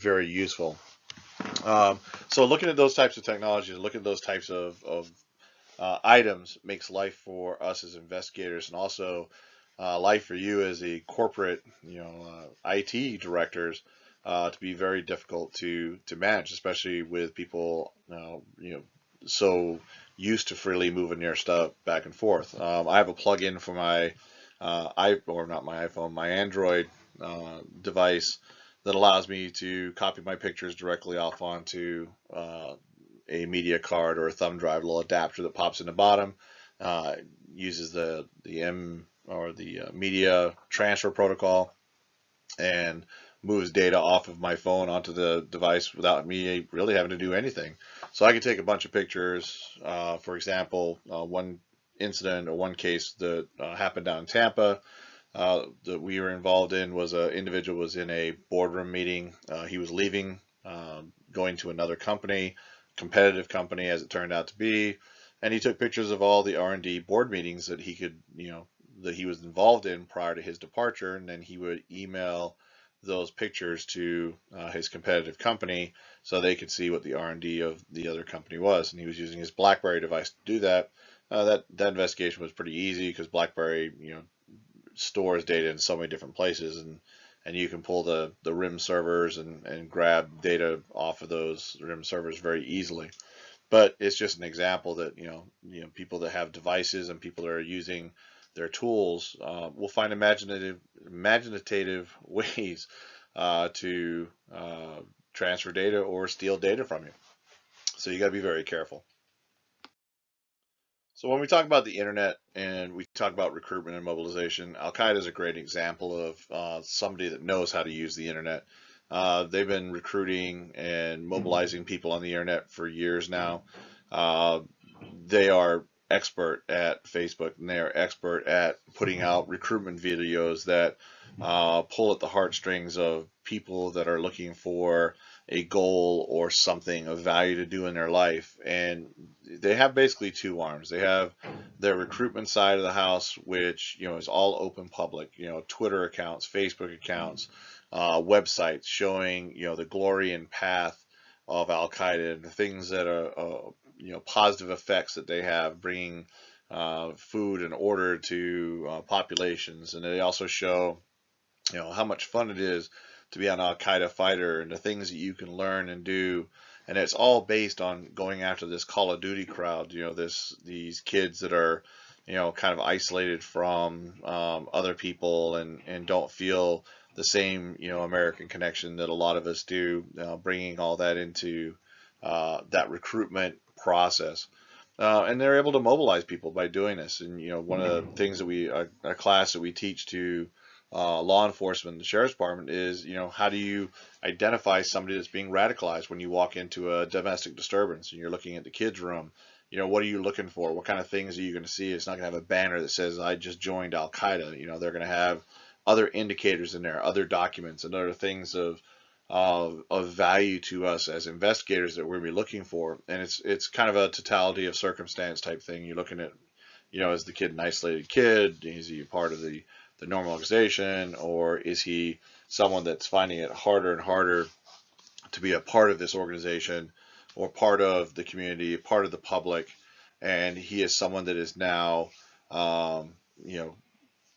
A: useful. So looking at those types of technologies, looking at those types of items makes life for us as investigators, and also life for you as a corporate, IT directors, to be very difficult to manage, especially with people, so used to freely moving their stuff back and forth. I have a plug-in for my not my iPhone, my Android device that allows me to copy my pictures directly off onto a media card or a thumb drive, a little adapter that pops in the bottom, uses the media transfer protocol, and moves data off of my phone onto the device without me really having to do anything. So I can take a bunch of pictures. For example, one incident or one case that happened down in Tampa that we were involved in was an individual was in a boardroom meeting. He was leaving, going to another company, competitive company as it turned out to be, and he took pictures of all the R&D board meetings that he could, that he was involved in prior to his departure, and then he would email those pictures to his competitive company so they could see what the R&D of the other company was. And he was using his BlackBerry device to do that. That investigation was pretty easy because BlackBerry, stores data in so many different places, and you can pull the RIM servers and grab data off of those RIM servers very easily. But it's just an example that people that have devices and people that are using their tools will find imaginative ways to transfer data or steal data from you. So you got to be very careful. So when we talk about the internet and we talk about recruitment and mobilization, Al Qaeda is a great example of somebody that knows how to use the internet. They've been recruiting and mobilizing people on the internet for years now. Uh, they are expert at Facebook, and they are expert at putting out recruitment videos that pull at the heartstrings of people that are looking for a goal or something of value to do in their life. And they have basically two arms. They have their recruitment side of the house, which is all open public. Twitter accounts, Facebook accounts, websites showing the glory and path of Al Qaeda and the things that are positive effects that they have, bringing food and order to populations. And they also show how much fun it is to be an Al Qaeda fighter and the things that you can learn and do. And it's all based on going after this Call of Duty crowd. These kids that are kind of isolated from other people and don't feel the same American connection that a lot of us do. Bringing all that into that recruitment process. And they're able to mobilize people by doing this. And one of the things that a class that we teach to law enforcement and the sheriff's department is, how do you identify somebody that's being radicalized when you walk into a domestic disturbance and you're looking at the kids' room? What are you looking for? What kind of things are you going to see? It's not going to have a banner that says, I just joined Al Qaeda. They're going to have other indicators in there, other documents, and other things of value to us as investigators that we're going to be looking for. And it's kind of a totality of circumstance type thing. You're looking at, is the kid an isolated kid? Is he a part of the normal organization, or is he someone that's finding it harder and harder to be a part of this organization or part of the community, part of the public, and he is someone that is now,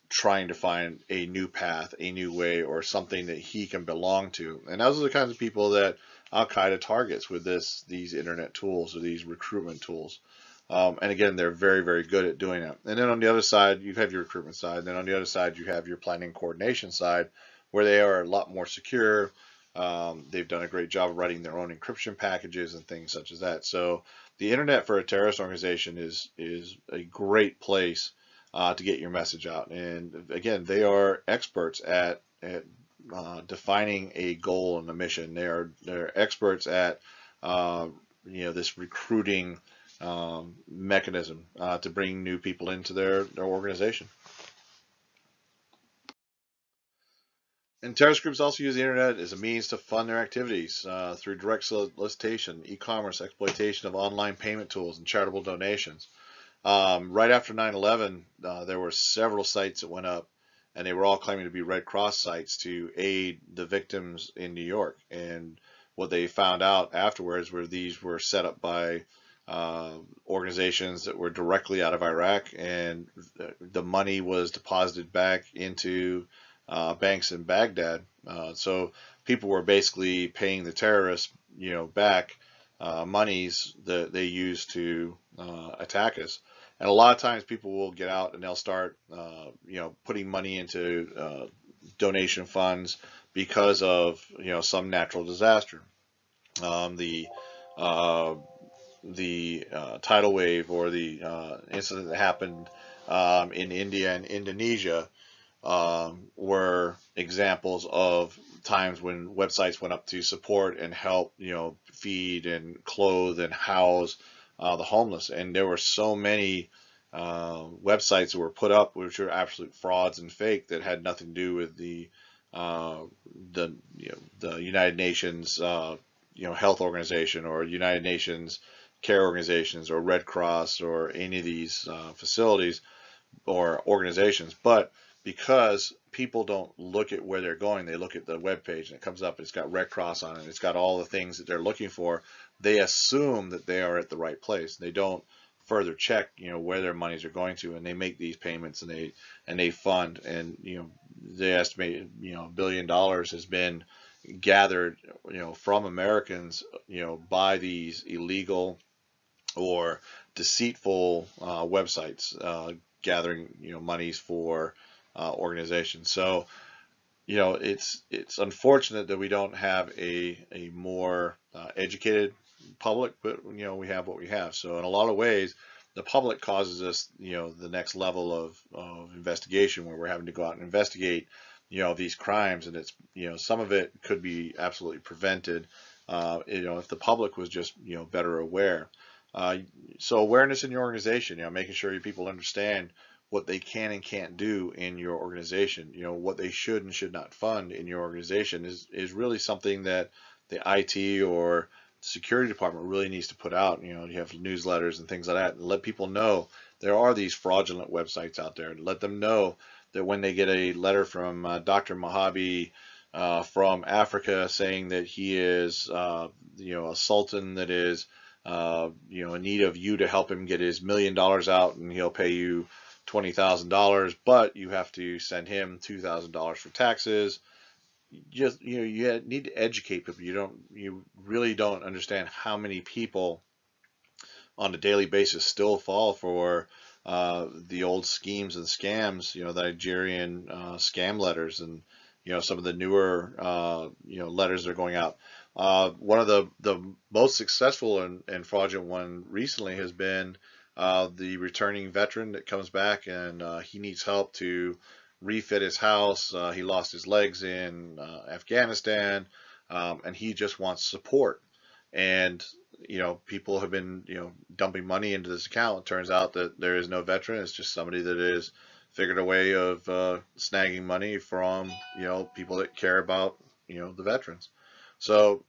A: trying to find a new path, a new way, or something that he can belong to. And those are the kinds of people that Al Qaeda targets with these internet tools or these recruitment tools. And again, they're very, very good at doing that. And then on the other side, you have your recruitment side. And then on the other side, you have your planning and coordination side, where they are a lot more secure. They've done a great job of writing their own encryption packages and things such as that. So the internet for a terrorist organization is a great place to get your message out. And again, they are experts at defining a goal and a mission. They're experts at this recruiting mechanism to bring new people into their organization. And terrorist groups also use the internet as a means to fund their activities through direct solicitation, e-commerce, exploitation of online payment tools, and charitable donations. Right after 9/11, there were several sites that went up, and they were all claiming to be Red Cross sites to aid the victims in New York. And what they found out afterwards were these were set up by organizations that were directly out of Iraq, and the money was deposited back into banks in Baghdad. So people were basically paying the terrorists, back monies that they used to attack us. And a lot of times people will get out and they'll start, putting money into donation funds because of, some natural disaster. The tidal wave or the incident that happened in India and Indonesia were examples of times when websites went up to support and help, feed and clothe and house the homeless. And there were so many websites that were put up which were absolute frauds and fake that had nothing to do with the United Nations health organization or United Nations care organizations or Red Cross or any of these facilities or organizations. But because people don't look at where they're going, they look at the web page and it comes up, it's got Red Cross on it, it's got all the things that they're looking for, they assume that they are at the right place. They don't further check, where their monies are going to, and they make these payments, and they fund, and they estimate, $1 billion has been gathered, from Americans, by these illegal or deceitful websites, gathering, monies for organizations. So, it's unfortunate that we don't have a more educated public, but we have what we have. So in a lot of ways, the public causes us, the next level of investigation, where we're having to go out and investigate, these crimes, and it's, some of it could be absolutely prevented, if the public was just, better aware. Uh, so awareness in your organization, making sure your people understand what they can and can't do in your organization, what they should and should not fund in your organization is really something that the IT or security department really needs to put out. You have newsletters and things like that, and let people know there are these fraudulent websites out there, and let them know that when they get a letter from Dr. Mojave from Africa saying that he is, a sultan that is, in need of you to help him get his $1 million out, and he'll pay you $20,000, but you have to send him $2,000 for taxes. Just, you need to educate people. You really don't understand how many people on a daily basis still fall for the old schemes and scams, the Nigerian scam letters, and some of the newer letters that are going out. One of the most successful and fraudulent one recently has been the returning veteran that comes back, and he needs help to refit his house. He lost his legs in Afghanistan, and he just wants support. And people have been dumping money into this account. It turns out that there is no veteran. It's just somebody that is figured a way of snagging money from people that care about the veterans. So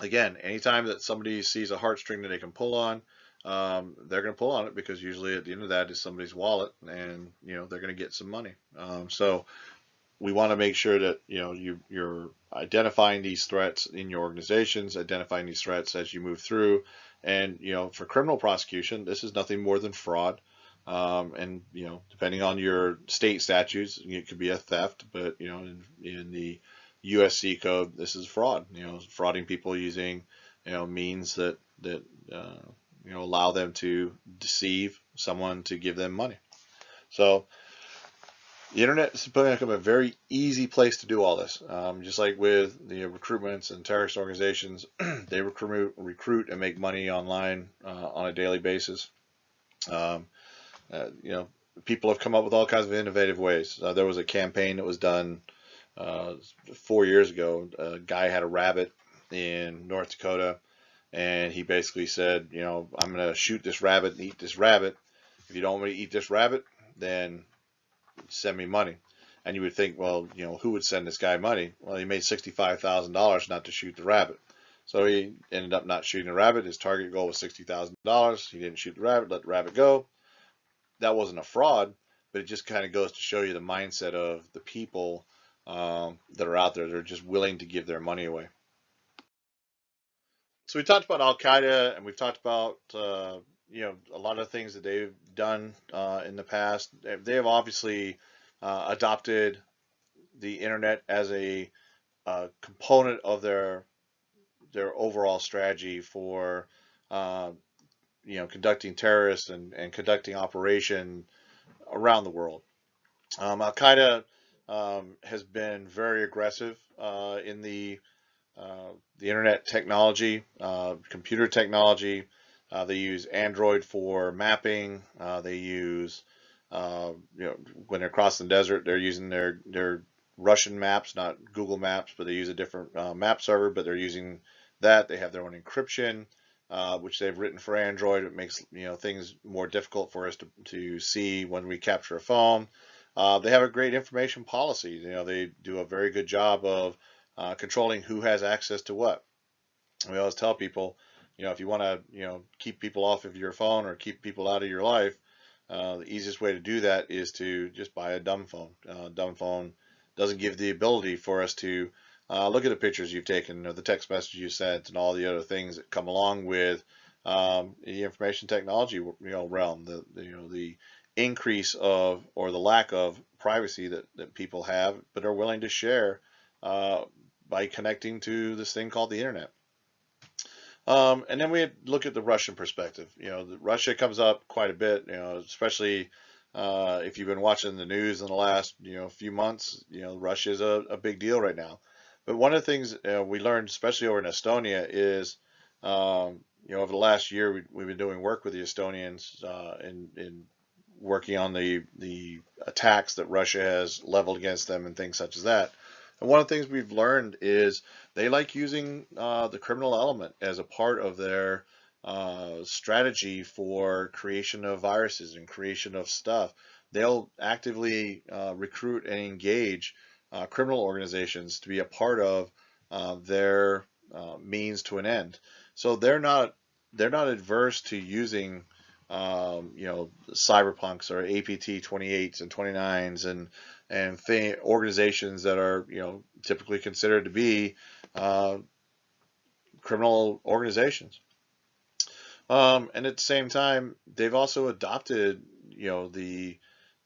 A: again, anytime that somebody sees a heartstring that they can pull on, they're going to pull on it, because usually at the end of that is somebody's wallet, and they're going to get some money. So we want to make sure that you're identifying these threats in your organizations, identifying these threats as you move through, and for criminal prosecution, this is nothing more than fraud. And depending on your state statutes, it could be a theft, but in the USC code, this is fraud. Frauding people using means that allow them to deceive someone to give them money. So the internet is become a very easy place to do all this. Just like with the recruitments and terrorist organizations, they recruit and make money online on a daily basis. Um, People have come up with all kinds of innovative ways. There was a campaign that was done 4 years ago. A guy had a rabbit in North Dakota, and he basically said, I'm going to shoot this rabbit and eat this rabbit. If you don't want me to eat this rabbit, then send me money. And you would think, well, who would send this guy money? Well, he made $65,000 not to shoot the rabbit. So he ended up not shooting the rabbit. His target goal was $60,000. He didn't shoot the rabbit, let the rabbit go. That wasn't a fraud, but it just kind of goes to show you the mindset of the people that are out there. They're just willing to give their money away. So we talked about Al Qaeda, and we've talked about a lot of things that they've done in the past. They have obviously adopted the internet as a component of their overall strategy for conducting terrorists and conducting operation around the world. Al Qaeda has been very aggressive in the internet technology, computer technology. They use Android for mapping. They use, when they're crossing the desert, they're using their Russian maps, not Google Maps, but they use a different map server, but they're using that. They have their own encryption, which they've written for Android. It makes things more difficult for us to see when we capture a phone. They have a great information policy. They do a very good job of controlling who has access to what. We always tell people, if you want to, keep people off of your phone or keep people out of your life, the easiest way to do that is to just buy a dumb phone. Dumb phone doesn't give the ability for us to look at the pictures you've taken, or the text messages you sent, and all the other things that come along with the information technology realm, the increase of or the lack of privacy that people have but are willing to share uh, by connecting to this thing called the internet. And then we look at the Russian perspective. Russia comes up quite a bit, especially if you've been watching the news in the last, few months. Russia is a big deal right now. But one of the things we learned, especially over in Estonia, is, over the last year, we've been doing work with the Estonians in working on the attacks that Russia has leveled against them and things such as that. And one of the things we've learned is they like using the criminal element as a part of their strategy for creation of viruses and creation of stuff. They'll actively recruit and engage criminal organizations to be a part of their means to an end. So they're not adverse to using cyberpunks or APT 28s and 29s and organizations that are typically considered to be uh, criminal organizations. And at the same time, they've also adopted the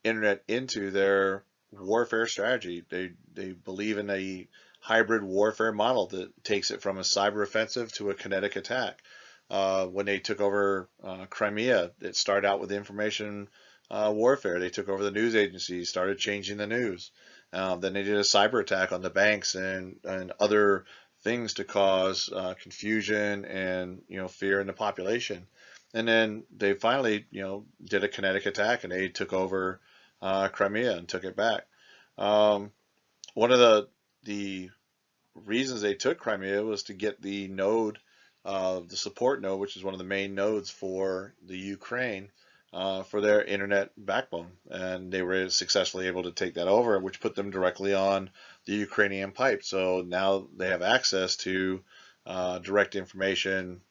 A: internet into their warfare strategy. They believe in a hybrid warfare model that takes it from a cyber offensive to a kinetic attack. When they took over Crimea, it started out with information warfare. They took over the news agencies, started changing the news. Then they did a cyber attack on the banks and other things to cause confusion and fear in the population. And then they finally did a kinetic attack and they took over Crimea and took it back. Um, One of the reasons they took Crimea was to get the support node, which is one of the main nodes for the Ukraine, for their internet backbone. And they were successfully able to take that over, which put them directly on the Ukrainian pipe. So now they have access to direct information,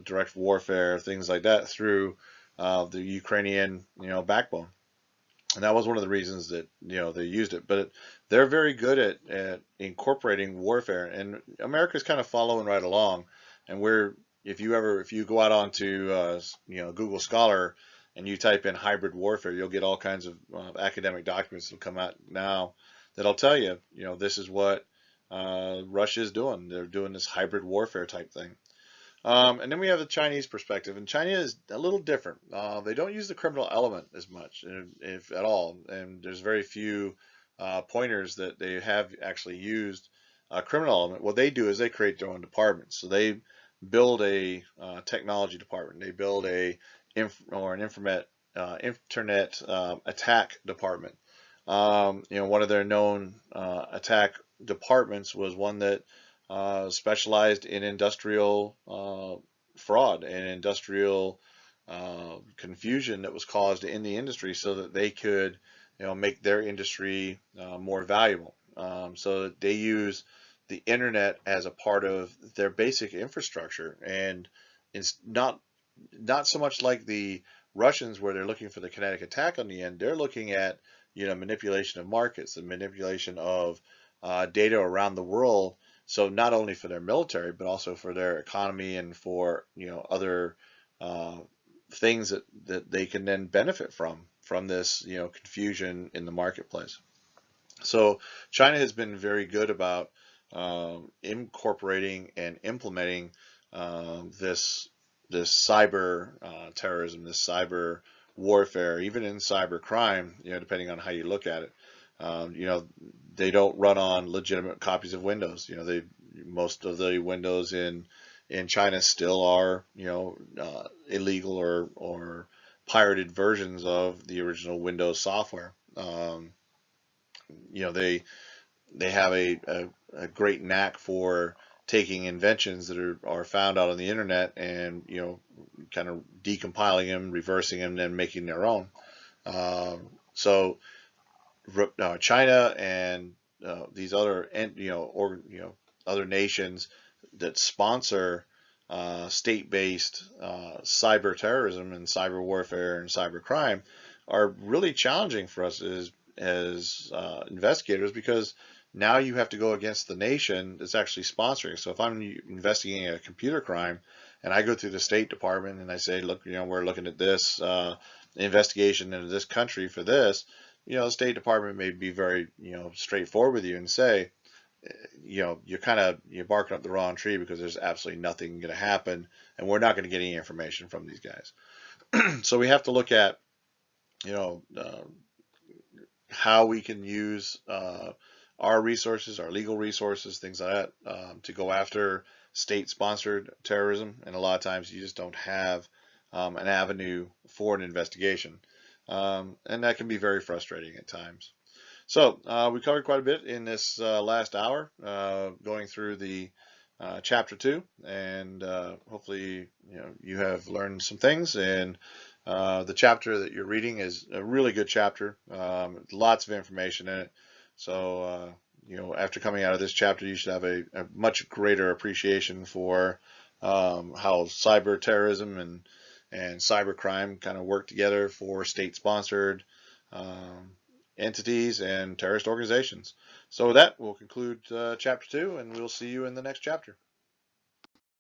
A: direct warfare, things like that through the Ukrainian, backbone. And that was one of the reasons that they used it. But they're very good at incorporating warfare, and America's kind of following right along. And if you go out onto Google Scholar and you type in hybrid warfare, you'll get all kinds of academic documents that will come out now that'll tell you, this is what Russia is doing. They're doing this hybrid warfare type thing. And then we have the Chinese perspective, and China is a little different. They don't use the criminal element as much, if at all, and there's very few pointers that they have actually used a criminal element. What they do is they create their own departments. So they build a technology department. They build an internet attack department. One of their known attack departments was one that specialized in industrial fraud and industrial confusion that was caused in the industry, so that they could, make their industry more valuable. So that they use the internet as a part of their basic infrastructure, and it's not so much like the Russians where they're looking for the kinetic attack on the end. They're looking at manipulation of markets and manipulation of data around the world. So not only for their military, but also for their economy and for other uh, things that they can then benefit from this confusion in the marketplace. So China has been very good about incorporating and implementing this cyber terrorism, this cyber warfare, even in cyber crime, depending on how you look at it. They don't run on legitimate copies of Windows. Most of the Windows in China still are illegal or pirated versions of the original Windows software. They have a great knack for taking inventions that are found out on the internet and kind of decompiling them, reversing them, and then making their own. So China and these other other nations that sponsor state-based cyber terrorism and cyber warfare and cyber crime are really challenging for us as investigators, because now you have to go against the nation that's actually sponsoring. So if I'm investigating a computer crime and I go through the State Department and I say, look, we're looking at this investigation into this country for this, the State Department may be very, straightforward with you and say, you're barking up the wrong tree because there's absolutely nothing going to happen, and we're not going to get any information from these guys. So we have to look at, you know, uh, how we can use our resources, our legal resources, things like that, to go after state-sponsored terrorism. And a lot of times you just don't have an avenue for an investigation, and that can be very frustrating at times. So we covered quite a bit in this last hour, going through the chapter 2, and hopefully you have learned some things. And the chapter that you're reading is a really good chapter, lots of information in it. So after coming out of this chapter, you should have a much greater appreciation for how cyber terrorism and cybercrime kind of work together for state-sponsored entities and terrorist organizations. So with that, we'll conclude chapter 2, and we'll see you in the next chapter.